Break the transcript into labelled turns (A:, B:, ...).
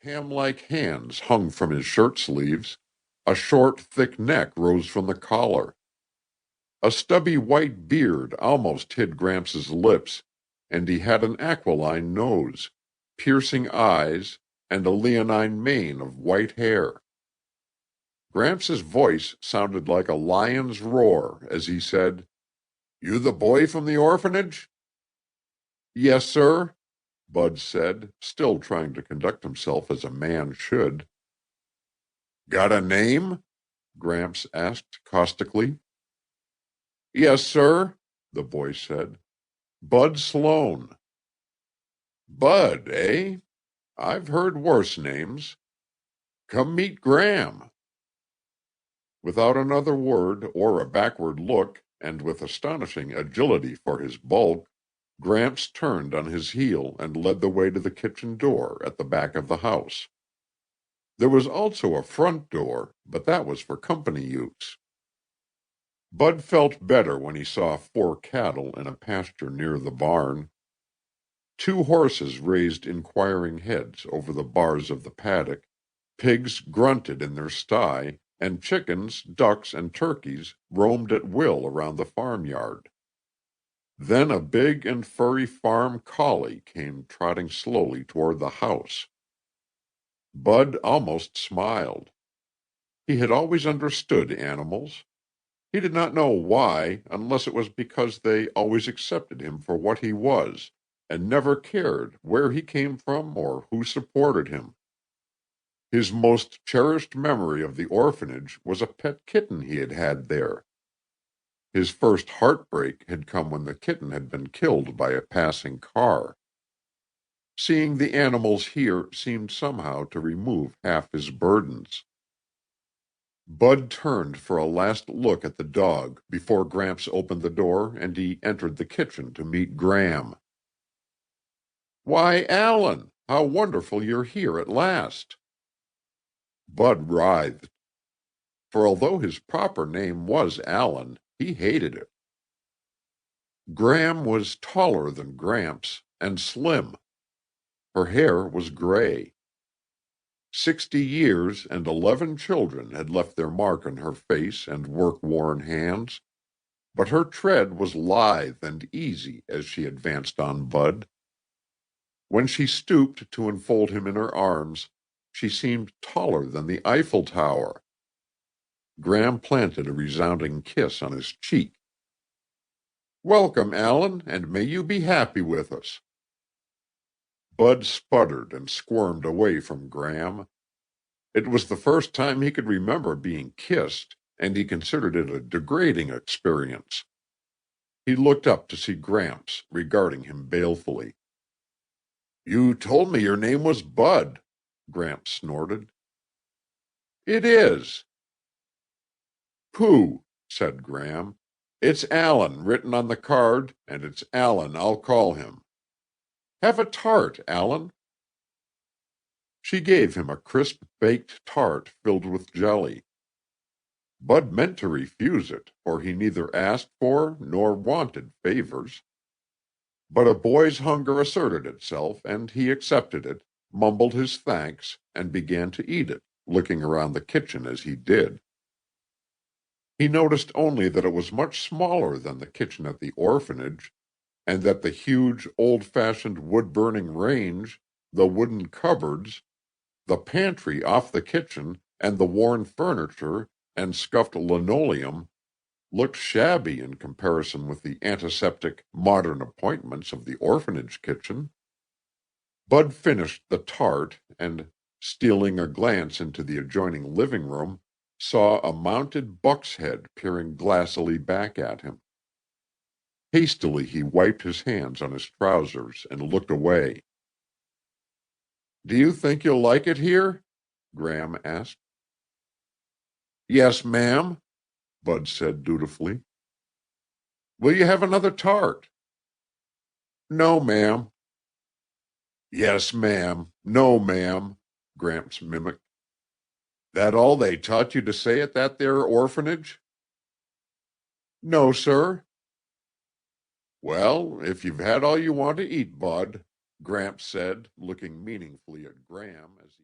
A: Ham-like hands hung from his shirt sleeves. A short, thick neck rose from the collar. A stubby white beard almost hid Gramps' lips, and he had an aquiline nose, piercing eyes, and a leonine mane of white hair. Gramps' voice sounded like a lion's roar as he said, "You the boy from the orphanage?" "Yes, sir," Bud said, still trying to conduct himself as a man should. "Got a name?" Gramps asked caustically. "Yes, sir," the boy said. "Bud Sloan." "Bud, eh? I've heard worse names. Come meet Gram." Without another word or a backward look, and with astonishing agility for his bulk, Gramps turned on his heel and led the way to the kitchen door at the back of the house. There was also a front door, but that was for company use. Bud felt better when he saw 4 cattle in a pasture near the barn. 2 horses raised inquiring heads over the bars of the paddock, pigs grunted in their sty, and chickens, ducks, and turkeys roamed at will around the farmyard. Then a big and furry farm collie came trotting slowly toward the house. Bud almost smiled. He had always understood animals. He did not know why, unless it was because they always accepted him for what he was, and never cared where he came from or who supported him. His most cherished memory of the orphanage was a pet kitten he had had there. His first heartbreak had come when the kitten had been killed by a passing car. Seeing the animals here seemed somehow to remove half his burdens. Bud turned for a last look at the dog before Gramps opened the door and he entered the kitchen to meet Gram. "Why, Allen, how wonderful you're here at last." Bud writhed, for although his proper name was Allen, he hated it. Gram was taller than Gramps and slim. Her hair was gray. 60 years and 11 children had left their mark on her face and work-worn hands, but her tread was lithe and easy as she advanced on Bud. When she stooped to enfold him in her arms, she seemed taller than the Eiffel Tower. Gram planted a resounding kiss on his cheek. "Welcome, Allen, and may you be happy with us." Bud sputtered and squirmed away from Gram. It was the first time he could remember being kissed, and he considered it a degrading experience. He looked up to see Gramps regarding him balefully. "You told me your name was Bud," Gramps snorted. "It is." "Pooh," said Gram. "It's Allen written on the card, and it's Allen I'll call him. Have a tart, Allen." She gave him a crisp baked tart filled with jelly. Bud meant to refuse it, for he neither asked for nor wanted favors. But a boy's hunger asserted itself, and he accepted it, mumbled his thanks, and began to eat it, looking around the kitchen as he did. He noticed only that it was much smaller than the kitchen at the orphanage, and that the huge, old-fashioned wood-burning range, the wooden cupboards, the pantry off the kitchen, and the worn furniture and scuffed linoleum looked shabby in comparison with the antiseptic, modern appointments of the orphanage kitchen. Bud finished the tart and, stealing a glance into the adjoining living room, saw a mounted buck's head peering glassily back at him. Hastily he wiped his hands on his trousers and looked away. "Do you think you'll like it here?" Gram asked. "Yes, ma'am," Bud said dutifully. "Will you have another tart?" "No, ma'am." "Yes, ma'am. No, ma'am," Gramps mimicked. "That all they taught you to say at that there orphanage?" "No, sir." "Well, if you've had all you want to eat, Bud," Gramps said, looking meaningfully at Gram as he